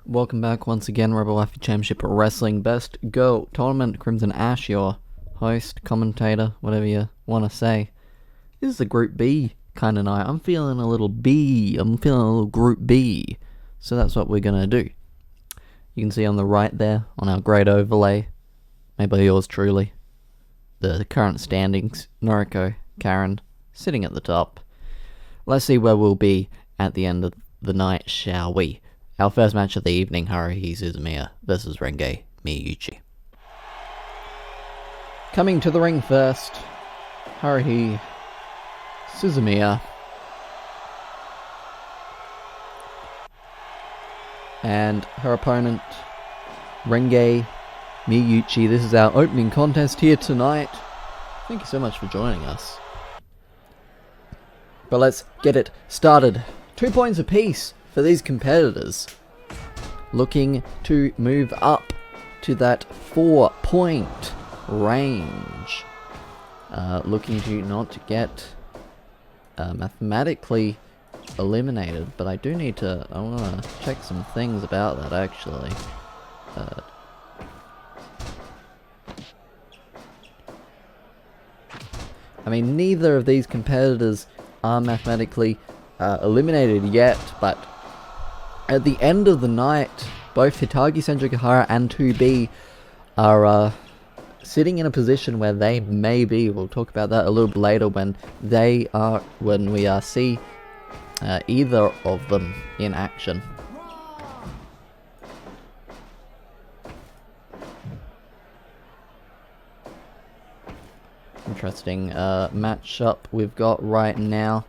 Welcome back once again, RWCW Championship Wrestling Best Girl Tournament. Crimson Ash, your host, commentator, whatever you want to say. This is a Group B kind of night. I'm feeling a little B. I'm feeling a little Group B. So that's what we're going to do. You can see on the right there, on our great overlay, made by yours truly, the current standings. Noriko, Karen, sitting at the top. Let's see where we'll be at the end of the night, shall we? Our first match of the evening, Haruhi Suzumiya versus Rene, Miyucci. Coming to the ring first, Haruhi Suzumiya. And her opponent, Rene Miyucci. This is our opening contest here tonight. Thank you so much for joining us. But let's get it started. 2 points apiece for these competitors, looking to move up to that 4-point range, looking to not get mathematically eliminated, but I want to check some things about that actually. I mean, neither of these competitors are mathematically eliminated yet, but at the end of the night, both Hitagi Senjukahara and 2B are sitting in a position where they may be. We'll talk about that a little bit later when we see either of them in action. Interesting matchup we've got right now.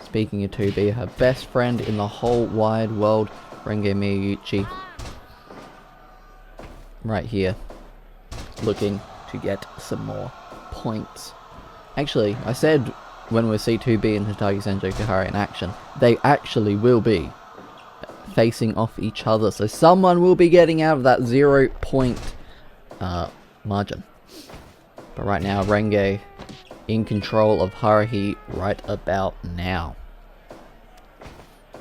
Speaking of 2B, her best friend in the whole wide world, Rene Miyucci, right here, looking to get some more points. Actually, I said when we see 2B and Hitagi Senjukahara in action, they actually will be facing off each other, so someone will be getting out of that 0-point margin. But right now, Rene in control of Haruhi right about now.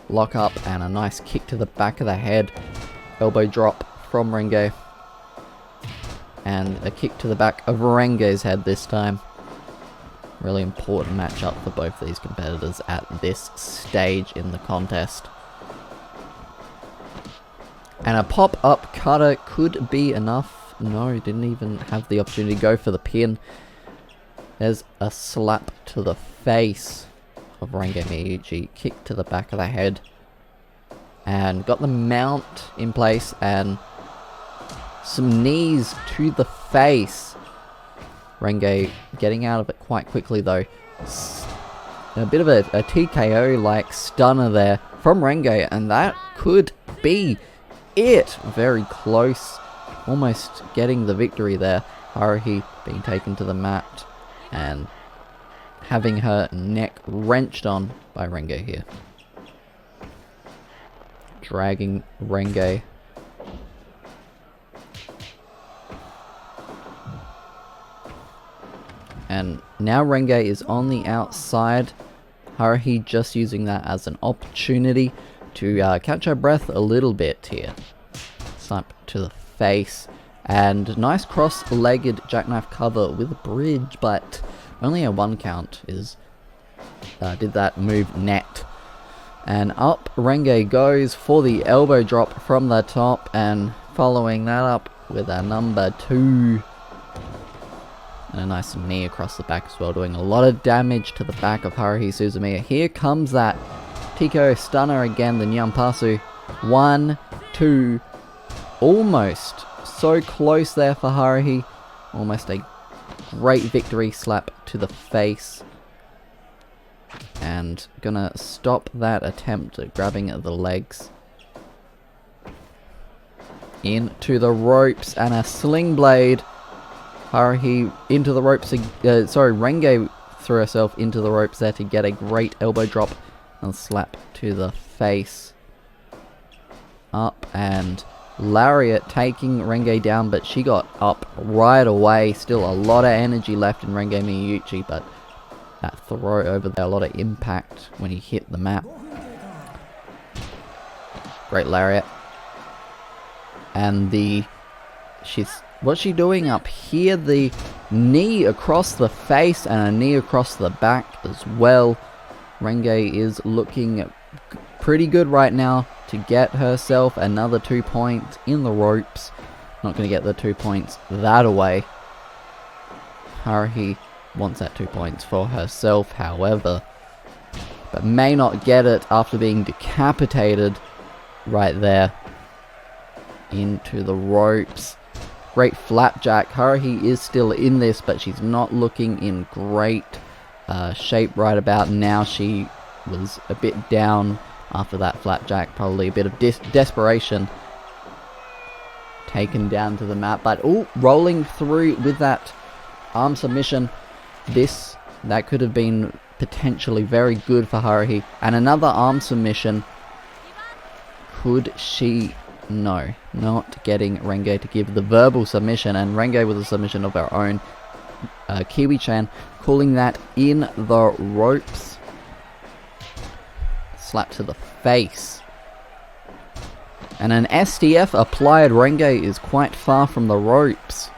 Lock up and a nice kick to the back of the head. Elbow drop from Rene. And a kick to the back of Rene's head this time. Really important matchup for both these competitors at this stage in the contest. And a pop-up cutter could be enough. No, didn't even have the opportunity to go for the pin. There's a slap to the face of Rene Miyucci, kick to the back of the head, and got the mount in place, and some knees to the face. Rene getting out of it quite quickly though. A bit of a TKO-like stunner there from Rene, and that could be it. Very close, almost getting the victory there. Haruhi being taken to the mat and having her neck wrenched on by Rene here. Dragging Rene. And now Rene is on the outside. Haruhi just using that as an opportunity to catch her breath a little bit here. Slap to the face. And nice cross-legged jackknife cover with a bridge, but only a 1 count is did that move net. And up Rene goes for the elbow drop from the top, and following that up with a number 2. And a nice knee across the back as well, doing a lot of damage to the back of Haruhi Suzumiya. Here comes that TKO stunner again, the Nyampasu. 1, 2, almost. So close there for Haruhi. Almost a great victory. Slap to the face. And gonna stop that attempt at grabbing at the legs. Into the ropes and a sling blade. Haruhi into the ropes. Rene threw herself into the ropes there to get a great elbow drop and slap to the face. Up and lariat taking Rene down, but she got up right away. Still a lot of energy left in Rene Miyucci, but that throw over there, a lot of impact when he hit the mat. Great lariat. And what's she doing up here? The knee across the face and a knee across the back as well. Renge is looking pretty good right now to get herself another 2 points in the ropes. Not going to get the 2 points that away. Haruhi wants that 2 points for herself, however, but may not get it after being decapitated right there into the ropes. Great flapjack. Haruhi is still in this, but she's not looking in great shape right about now. She was a bit down after that flapjack, probably a bit of desperation. Taken down to the mat, but rolling through with that arm submission. That could have been potentially very good for Haruhi. And another arm submission. Could she? No, not getting Renge to give the verbal submission, and Renge with a submission of her own. Kiwi-chan calling that in the ropes. Slap to the face. And an STF applied. Renge is quite far from the ropes,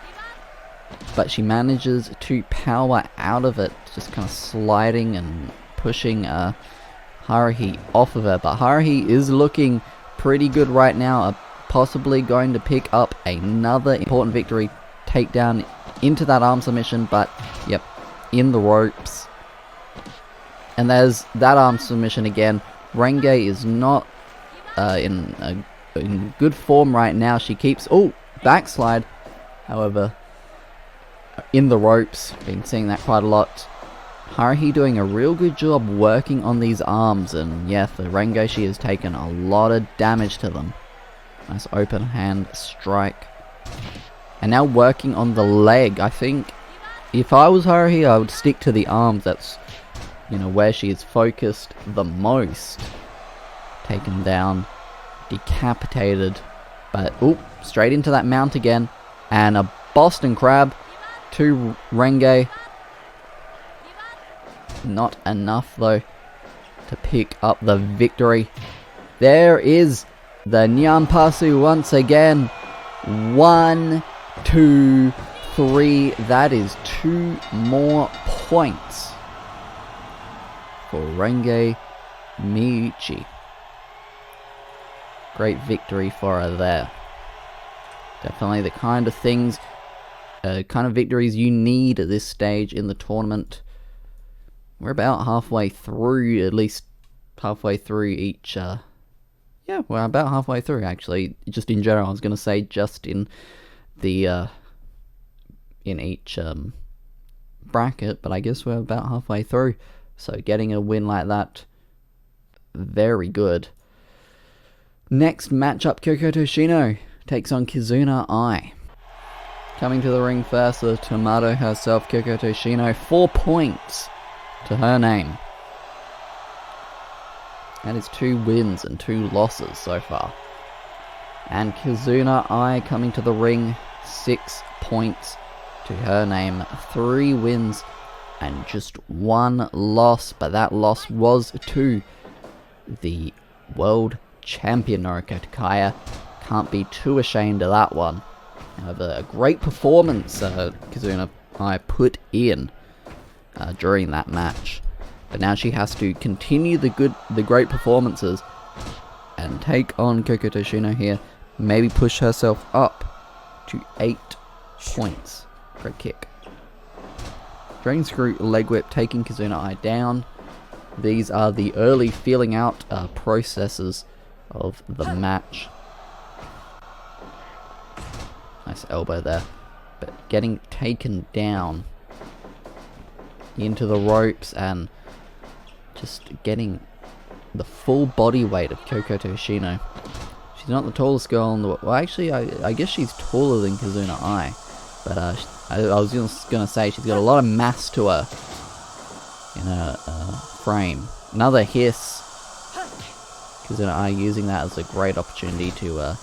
but she manages to power out of it, just kind of sliding and pushing Haruhi off of her. But Haruhi is looking pretty good right now, possibly going to pick up another important victory, takedown into that arm submission, but yep, in the ropes. And there's that arm submission again. Renge is not in good form right now. She keeps, backslide, however, in the ropes. Been seeing that quite a lot. Haruhi doing a real good job working on these arms, and yeah, for Renge, she has taken a lot of damage to them. Nice open hand strike. And now working on the leg. I think if I was Haruhi, I would stick to the arms. That's, where she is focused the most. Taken down, decapitated, but straight into that mount again, and a Boston Crab to Renge. Not enough though to pick up the victory. There is the Nyanpasu once again. 1, 2, 3. That is 2 more points for Renge Miyucci. Great victory for her there. Definitely the kind of things, kind of victories you need at this stage in the tournament. We're about halfway through, at least halfway through each, yeah, we're about halfway through actually, just in general. I was going to say just in the, in each, bracket, but I guess we're about halfway through. So getting a win like that, very good. Next matchup, Kyoko Toshino takes on Kaizuna Ai. Coming to the ring first, the tomato herself, Kyoko Toshino, 4 points to her name. That is 2 wins and 2 losses so far. And Kaizuna Ai coming to the ring, 6 points to her name. 3 wins and just 1 loss, but that loss was to the world champion Noriko Takaya. Can't be too ashamed of that one. However, a great performance Kaizuna Ai put in during that match. But now she has to continue the great performances and take on Kyoko Toshino here. Maybe push herself up to 8 points. Great kick. Dragon Screw leg whip taking Kaizuna Ai down. These are the early feeling out processes of the match. Nice elbow there. But getting taken down into the ropes and just getting the full body weight of Kyoko Toshino. She's not the tallest girl in the world. Well, actually, I guess she's taller than Kaizuna Ai. But I was just going to say, she's got a lot of mass to her in her frame. Another hiss. Kaizuna Ai using that as a great opportunity to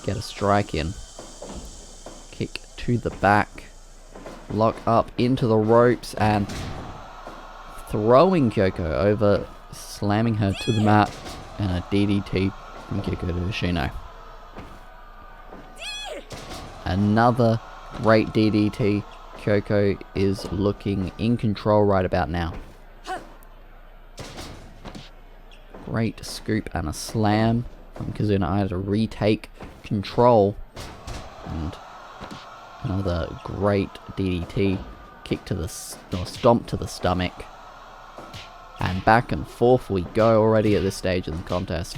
get a strike in. Kick to the back. Lock up into the ropes and throwing Kyoko over, slamming her to the mat, and a DDT from Kyoko Toshino. Another great DDT. Kyoko is looking in control right about now. Great scoop and a slam from Kaizuna to retake control. And another great DDT. Kick to the stomp to the stomach. And back and forth we go already at this stage in the contest.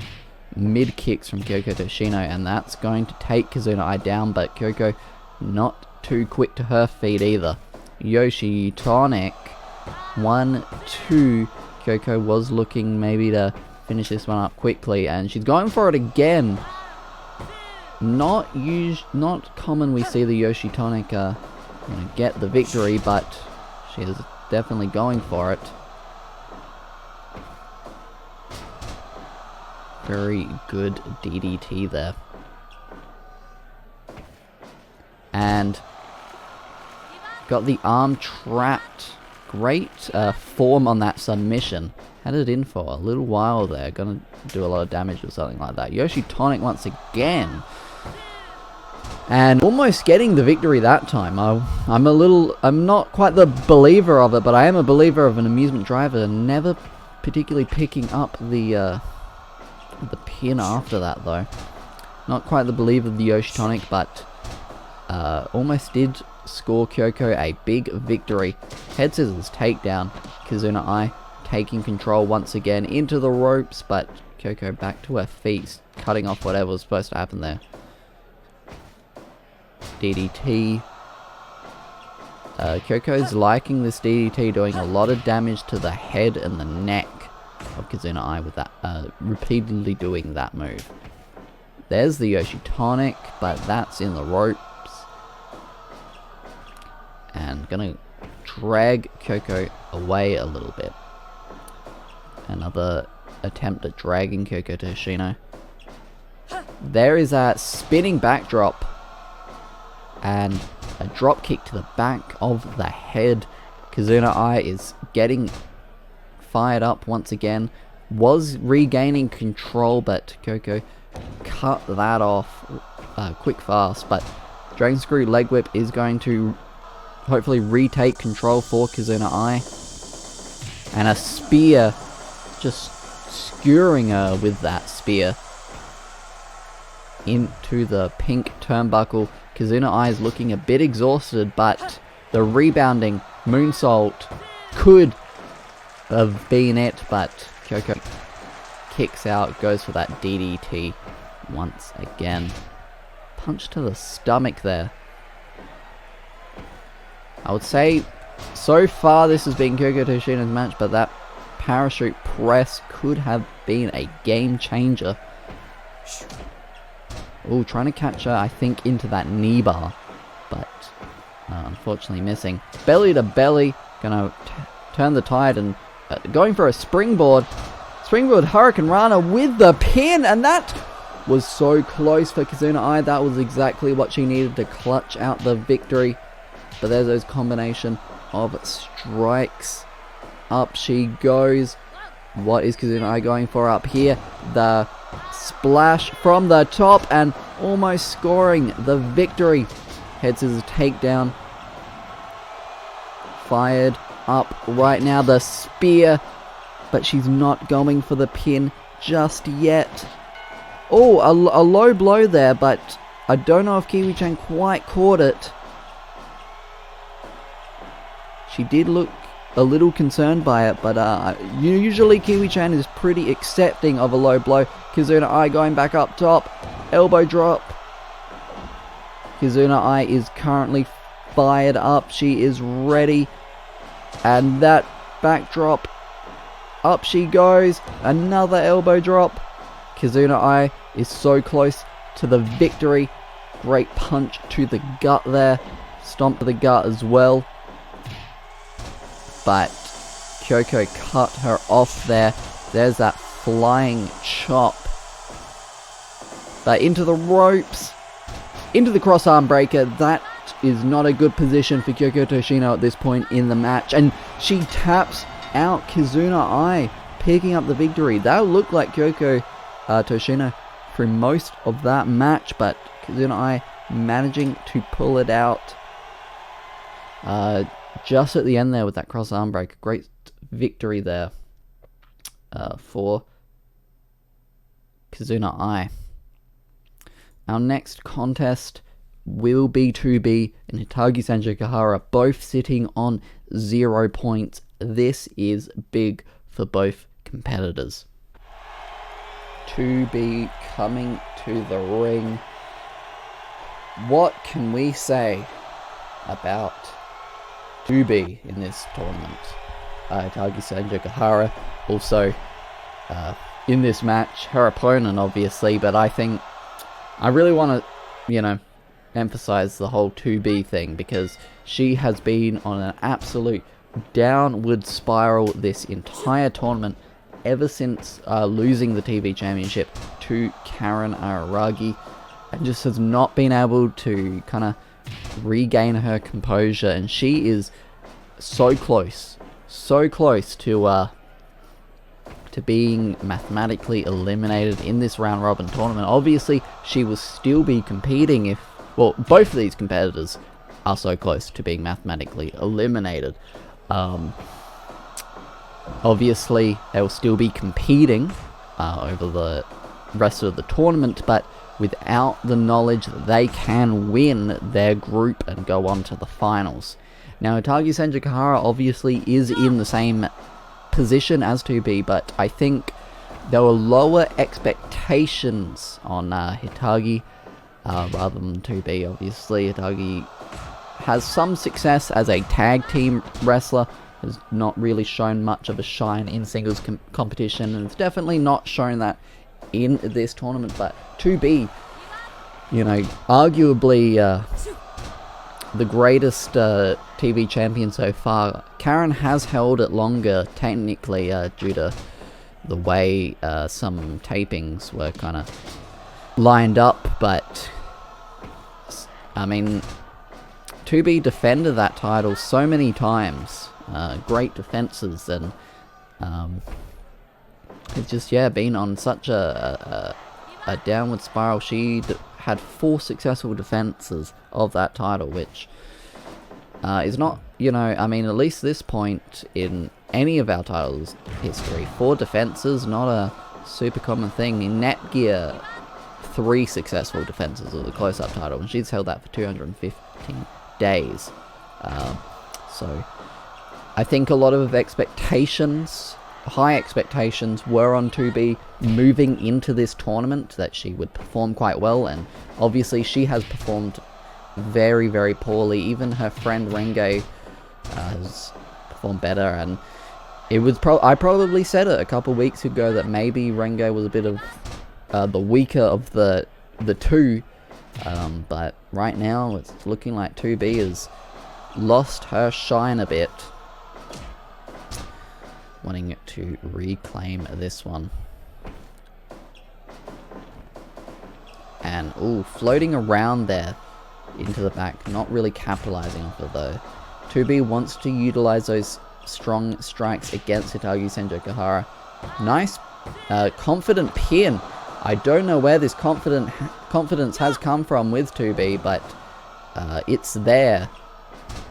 Mid kicks from Kyoko Toshino, and that's going to take Kaizuna down, but Kyoko not too quick to her feet either. Yoshi tonic. 1, 2. Kyoko was looking maybe to finish this one up quickly, and she's going for it again. Not common we see the Yoshi tonic get the victory, but she is definitely going for it. Very good DDT there. And got the arm trapped. Great form on that submission. Had it in for a little while there. Gonna do a lot of damage or something like that. Yoshi tonic once again. And almost getting the victory that time. I'm not quite the believer of it, but I am a believer of an amusement driver. Never particularly picking up the pin after that though. Not quite the believer of the Yoshi tonic, but almost did score Kyoko a big victory. Head scissors takedown. Kaizuna taking control once again into the ropes, but Kyoko back to her feet, cutting off whatever was supposed to happen there. DDT. Kyoko's liking this DDT, doing a lot of damage to the head and the neck of Kaizuna with that, repeatedly doing that move. There's the Yoshi tonic, but that's in the ropes. And gonna drag Kyoko away a little bit. Another attempt at dragging Kyoko Toshino. There is a spinning backdrop and a drop kick to the back of the head. Kaizuna is getting fired up once again. Was regaining control, but Kyoko cut that off quick fast. But Dragon Screw leg whip is going to hopefully retake control for Kaizuna. And a spear, just skewering her with that spear into the pink turnbuckle. Kaizuna is looking a bit exhausted, but the rebounding moonsault could have been it, but Kyoko kicks out, goes for that DDT once again. Punch to the stomach there. I would say so far this has been Kyoko Toshino's match, but that parachute press could have been a game changer. Oh, trying to catch her, I think, into that knee bar, but unfortunately missing. Belly to belly, gonna turn the tide and going for a springboard. Springboard Hurricane Rana with the pin, and that was so close for Kaizuna. That was exactly what she needed to clutch out the victory. But there's those combination of strikes. Up she goes. What is Kaizuna going for up here? The splash from the top and almost scoring the victory. Head scissors takedown. Fired up right now. The spear. But she's not going for the pin just yet. Oh, a low blow there, but I don't know if Kiwi-chan quite caught it. She did look a little concerned by it, but usually Kiwi-chan is pretty accepting of a low blow. Kaizuna going back up top. Elbow drop. Kaizuna is currently fired up. She is ready. And that backdrop. Up she goes. Another elbow drop. Kaizuna is so close to the victory. Great punch to the gut there. Stomp to the gut as well. But Kyoko cut her off there. There's that flying chop. But into the ropes. Into the cross arm breaker. That is not a good position for Kyoko Toshino at this point in the match. And she taps out Kaizuna, picking up the victory. That looked like Kyoko Toshino for most of that match. But Kaizuna managing to pull it out just at the end there with that cross arm break. Great victory there for Kaizuna Ai. Our next contest will be 2B and Hitagi Sanjikahara, both sitting on 0 points. This is big for both competitors. 2B coming to the ring. What can we say about 2B in this tournament? Hitagi Sanjikahara also in this match, her opponent obviously, but I think I really want to, emphasize the whole 2B thing, because she has been on an absolute downward spiral this entire tournament ever since losing the TV championship to Karen Araragi, and just has not been able to kind of regain her composure, and she is so close to being mathematically eliminated in this round robin tournament. Obviously she will still be competing if, well, both of these competitors are so close to being mathematically eliminated. Obviously they will still be competing over the rest of the tournament, but without the knowledge that they can win their group and go on to the finals. Now Hitagi Sanjikahara obviously is in the same position as 2B, but I think there were lower expectations on Hitagi rather than 2B. Obviously Hitagi has some success as a tag team wrestler, has not really shown much of a shine in singles competition, and it's definitely not shown that in this tournament. But 2B, arguably the greatest TV champion so far. Karen has held it longer, technically, due to the way some tapings were kind of lined up, but I mean, 2B defended that title so many times. Great defenses, and it's just, been on such a downward spiral. She had 4 successful defenses of that title, which is not, I mean, at least this point in any of our titles history, 4 defenses, not a super common thing. In Netgear, 3 successful defenses of the close-up title, and she's held that for 215 days. So I think a lot of expectations, high expectations, were on 2B moving into this tournament, that she would perform quite well, and obviously she has performed very, very poorly. Even her friend Rene has performed better, and it was I probably said it a couple weeks ago that maybe Rene was a bit of the weaker of the two, but right now it's looking like 2B has lost her shine a bit, wanting to reclaim this one. And floating around there into the back, not really capitalizing off it though. 2B wants to utilize those strong strikes against Hitagi Sanjikahara. Nice confident pin. I don't know where this confidence has come from with 2B, but it's there.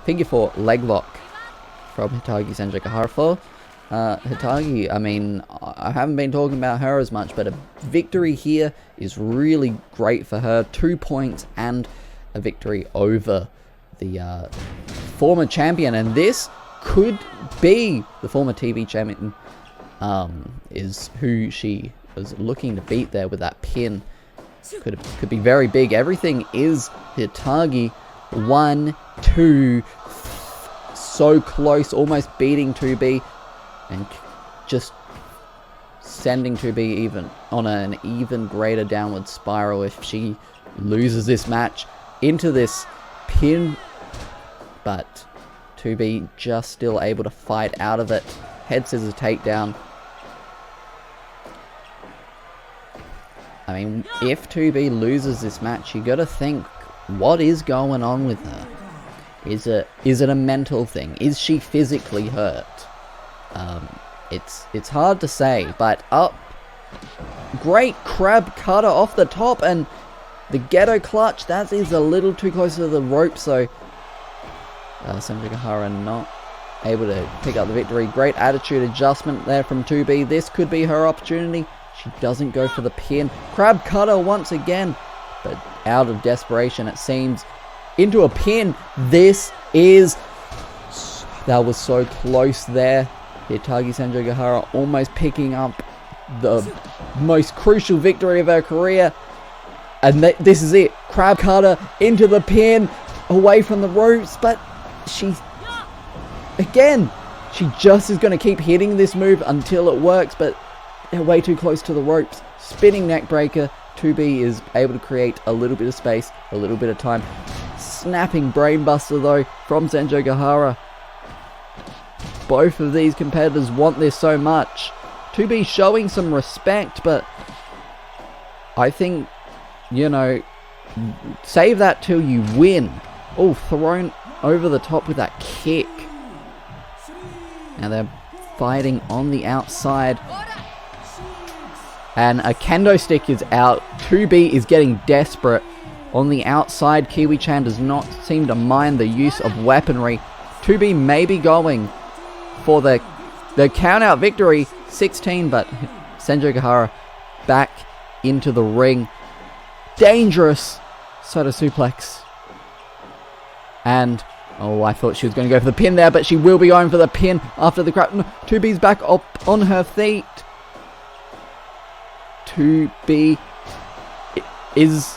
Figure 4 leg lock from Hitagi Sanjikahara. For Hitagi, I mean, I haven't been talking about her as much, but a victory here is really great for her. 2 points and a victory over the former champion, and this could be the former TV champion, is who she was looking to beat there with that pin. Could be very big. Everything is Hitagi. 1, 2, so close, almost beating 2B, and just sending 2B even on an even greater downward spiral if she loses this match into this pin. But 2B just still able to fight out of it. Head scissors takedown. I mean, if 2B loses this match, you gotta think, what is going on with her? Is it a mental thing? Is she physically hurt? It's hard to say, but great crab cutter off the top, and The ghetto clutch, that is a little too close to the rope, so Senzogahara not able to pick up the victory. Great attitude adjustment there from 2B. This could be her opportunity. She doesn't go for the pin. Crab cutter once again, but out of desperation it seems. Into a pin. That was so close there. Hitagi Senzogahara almost picking up the most crucial victory of her career. And this is it. Crab cutter into the pin, away from the ropes, but she just is going to keep hitting this move until it works, but they're way too close to the ropes. Spinning neck breaker. 2B is able to create a little bit of space, a little bit of time. Snapping brainbuster though from Senzogahara. Both of these competitors want this so much. 2B showing some respect, but I think, you know, save that till you win. Oh, thrown over the top with that kick. Now they're fighting on the outside. And a kendo stick is out. 2B is getting desperate. On the outside, Kiwi-chan does not seem to mind the use of weaponry. 2B may be going for the count-out victory. 16, but Senzogahara back into the ring. Dangerous Soda suplex. And, oh, I thought she was going to go for the pin there, but she will be going for the pin after the crowd. 2B's back up on her feet. 2B is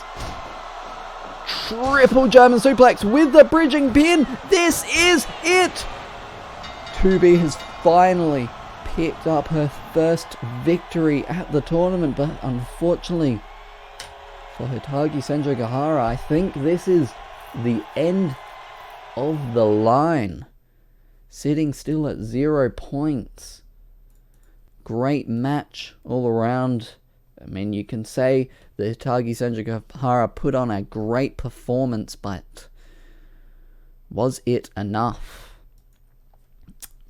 triple German suplex with the bridging pin. This is it. 2B has finally picked up her first victory at the tournament, but unfortunately for Hitagi Senzogahara, I think this is the end of the line. Sitting still at 0 points. Great match all around. I mean, you can say that Hitagi Senzogahara put on a great performance, but was it enough?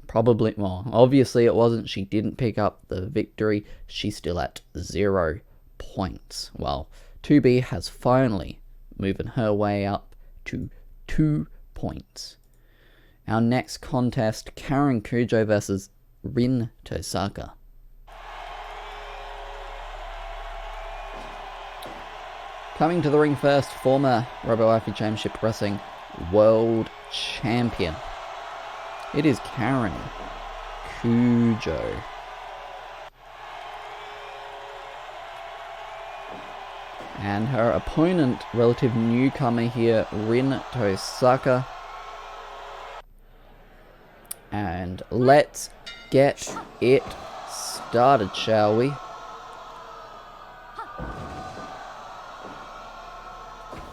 Probably, well, obviously it wasn't. She didn't pick up the victory. She's still at 0 points. Well, 2B has finally moved her way up to 2 points. Our next contest, Karen Cujo versus Rin Tosaka. Coming to the ring first, former RWCW Championship Wrestling World Champion. It is Karen Cujo. And her opponent, relative newcomer here, Rin Tosaka. And let's get it started, shall we?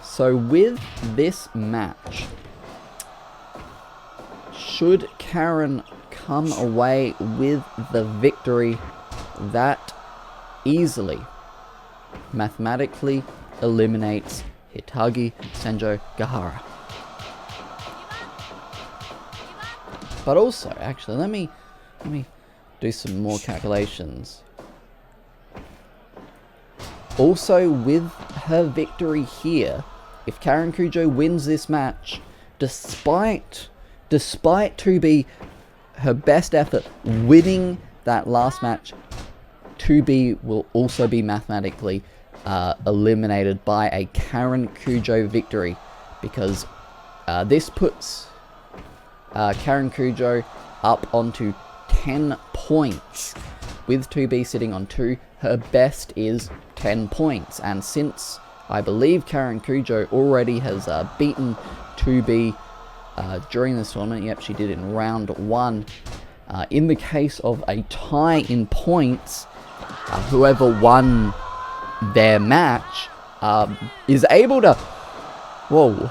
So with this match, should Karen come away with the victory, that easily, mathematically eliminates Hitagi Senzogahara. But also, actually, let me do some more calculations. Also, with her victory here, if Karen Cujo wins this match, despite 2B, her best effort, winning that last match, 2B will also be mathematically eliminated by a Karen Cujo victory, because this puts Karen Cujo up onto 10 points, with 2B sitting on 2. Her best is 10 points, and since I believe Karen Cujo already has beaten 2B during this tournament, yep, she did in round 1, in the case of a tie in points, whoever won their match is able to... Whoa,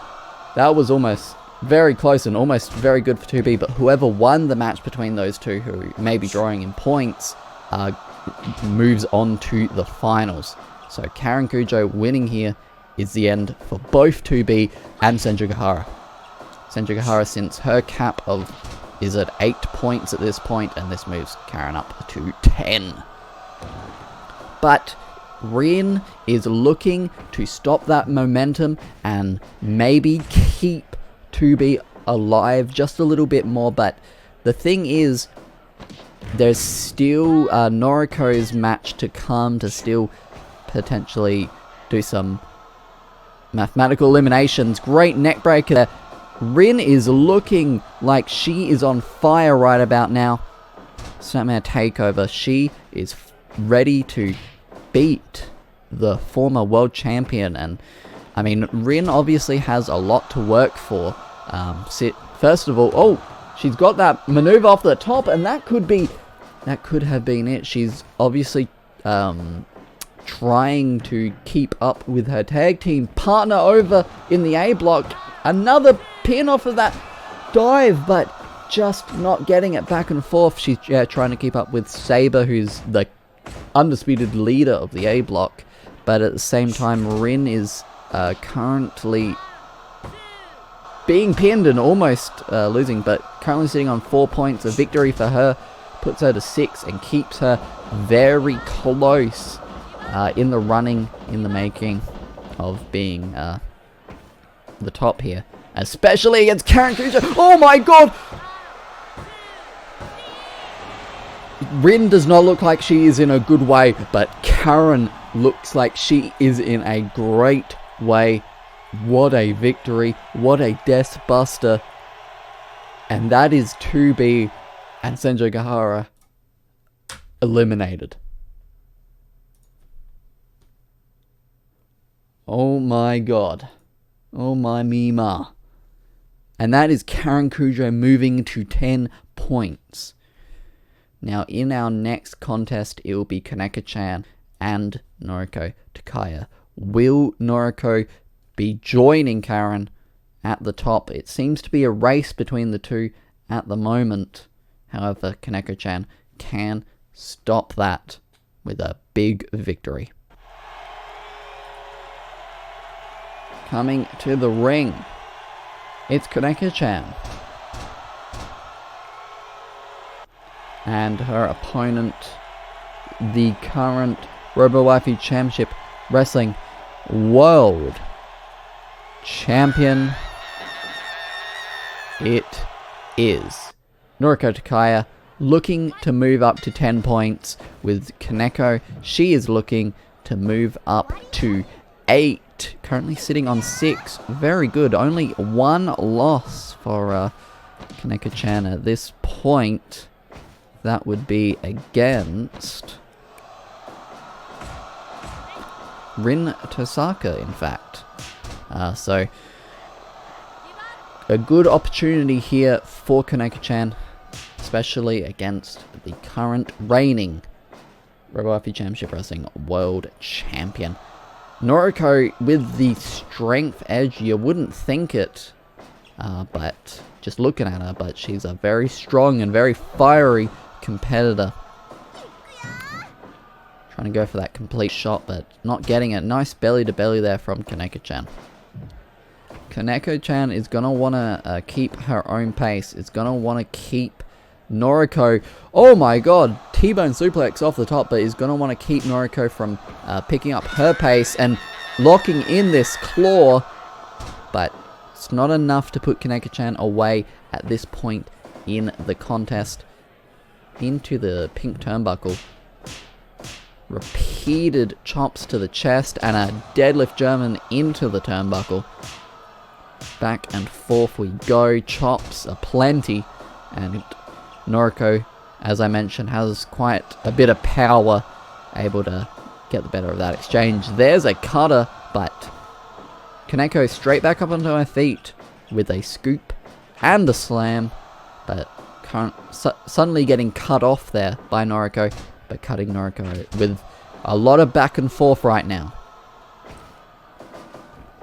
that was almost very close and almost very good for 2B, but whoever won the match between those two, who may be drawing in points, moves on to the finals. So Karen Cujo winning here is the end for both 2B and Senzogahara. Senzogahara, since her cap is at 8 points at this point, and this moves Karen up to 10. But Rin is looking to stop that momentum and maybe keep 2B alive just a little bit more, but the thing is, there's still Noriko's match to come to still potentially do some mathematical eliminations. Great neck breaker there. Rin is looking like she is on fire right about now. Snapmare takeover. She is ready to beat the former world champion, and I mean, Rin obviously has a lot to work for. First of all, oh, she's got that maneuver off the top, and that could have been it. She's obviously trying to keep up with her tag team partner over in the A block. Another pin off of that dive, but just not getting it back and forth. She's trying to keep up with Saber, who's the undisputed leader of the A block, but at the same time, Rin is currently being pinned and almost losing, but currently sitting on 4 points. A victory for her puts her to 6 and keeps her very close in the running, in the making of being the top here, especially against Karen Cujo. Oh my god! Rin does not look like she is in a good way, but Karen looks like she is in a great way. What a victory. What a death buster. And that is 2B and Senjo Gahara eliminated. Oh my god. Oh my Mima. And that is Karen Cujo moving to 10 points. Now, in our next contest, it will be Kaneko-chan and Noriko Takaya. Will Noriko be joining Karen at the top? It seems to be a race between the two at the moment. However, Kaneko-chan can stop that with a big victory. Coming to the ring, it's Kaneko-chan. And her opponent, the current RWCW Championship Wrestling World Champion. It is Noriko Takaya, looking to move up to 10 points with Kaneko. She is looking to move up to 8. Currently sitting on 6. Very good. Only one loss for Kaneko-chan at this point. That would be against Rin Tosaka, in fact. So, a good opportunity here for Kaneko-chan, especially against the current reigning RWCW Championship Wrestling World Champion. Noriko with the strength edge, you wouldn't think it, but just looking at her, but she's a very strong and very fiery competitor. Trying to go for that complete shot, but not getting it. Nice belly to belly there from Kaneko-chan. Kaneko-chan is going to want to keep her own pace. It's going to want to keep Noriko. Oh my god, T-bone suplex off the top, but is going to want to keep Noriko from picking up her pace and locking in this claw. But it's not enough to put Kaneko-chan away at this point in the contest. Into the pink turnbuckle. Repeated chops to the chest and a deadlift German into the turnbuckle. Back and forth we go. Chops aplenty. And Noriko, as I mentioned, has quite a bit of power. Able to get the better of that exchange. There's a cutter, but Kaneko straight back up onto her feet with a scoop and a slam. But suddenly getting cut off there by Noriko, but cutting Noriko with a lot of back and forth right now.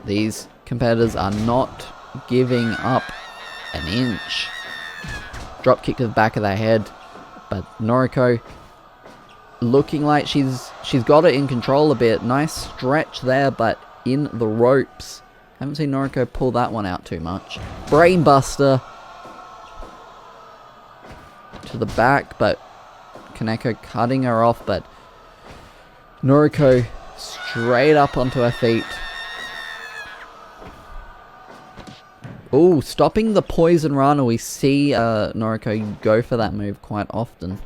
These competitors are not giving up an inch. Drop kick to the back of their head, but Noriko looking like she's got it in control a bit. Nice stretch there, but in the ropes. Haven't seen Noriko pull that one out too much. Brainbuster to the back, but Kaneko cutting her off, but Noriko straight up onto her feet. Ooh, stopping the poison rana. We see Noriko go for that move quite often.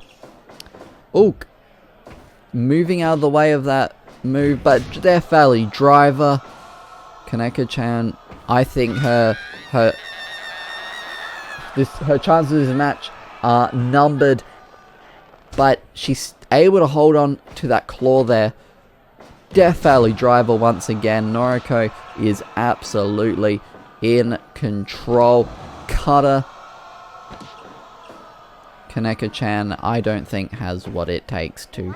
Ooh, moving out of the way of that move, but Death Valley driver. Kaneko-chan, I think her chances in the match are numbered, but she's able to hold on to that claw there. Death Valley driver once again. Noriko is absolutely in control. Cutter. Kaneko-chan, I don't think has what it takes to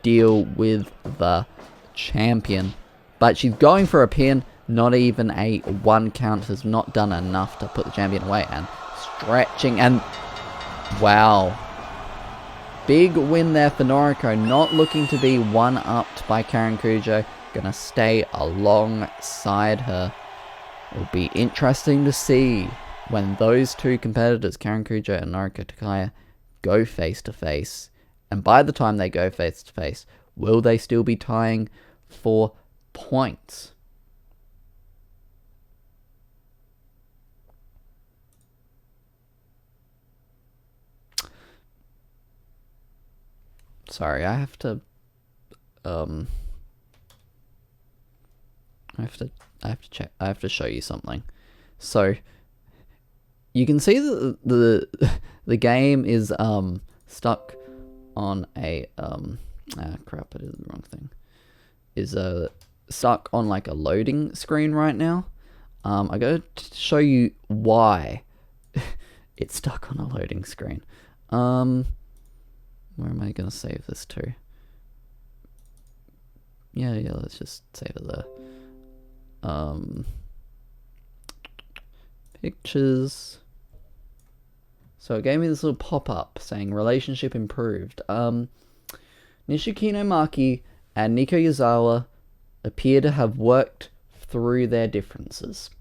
deal with the champion. But she's going for a pin. Not even a 1 count has not done enough to put the champion away. And stretching and... wow. Big win there for Noriko. Not looking to be one-upped by Karen Cujo. Gonna stay alongside her. It'll be interesting to see when those two competitors, Karen Cujo and Noriko Takaya, go face-to-face. And by the time they go face-to-face, will they still be tying for points? Sorry, I have to check. I have to show you something. So you can see that the game is stuck on a crap, it is the wrong thing. Is stuck on like a loading screen right now. I gotta show you why it's stuck on a loading screen. Where am I gonna save this to? Yeah, let's just save it there. Pictures. So it gave me this little pop-up saying relationship improved. Nishikino Maki and Nico Yazawa appear to have worked through their differences.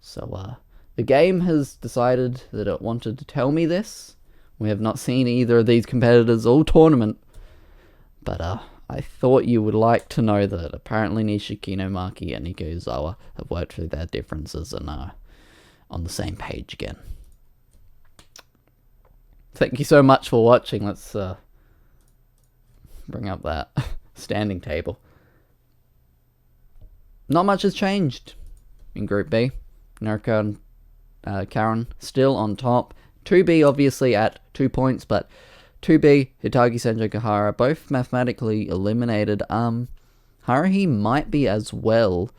So the game has decided that it wanted to tell me this. We have not seen either of these competitors all tournament, but I thought you would like to know that apparently Nishikino Maki and Nico Yazawa have worked through their differences and are on the same page again. Thank you so much for watching. Let's bring up that standing table. Not much has changed in Group B. Noriko and Karen still on top. 2B obviously at 2 points, but 2B, Hitagi, Senjo, Kahara, both mathematically eliminated. Haruhi might be as well.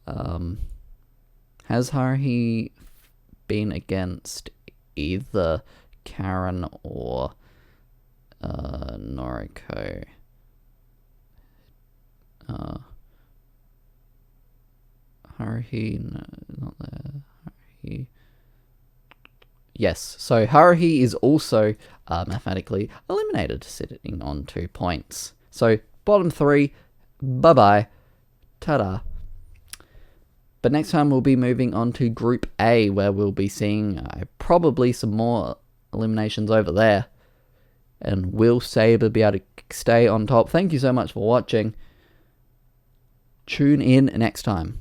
Has Haruhi been against either Karen or Noriko? Haruhi, no, not there. Haruhi. Yes, so Haruhi is also mathematically eliminated, sitting on 2 points. So, bottom 3, bye-bye, ta-da. But next time we'll be moving on to Group A, where we'll be seeing probably some more eliminations over there. And will Saber be able to stay on top? Thank you so much for watching. Tune in next time.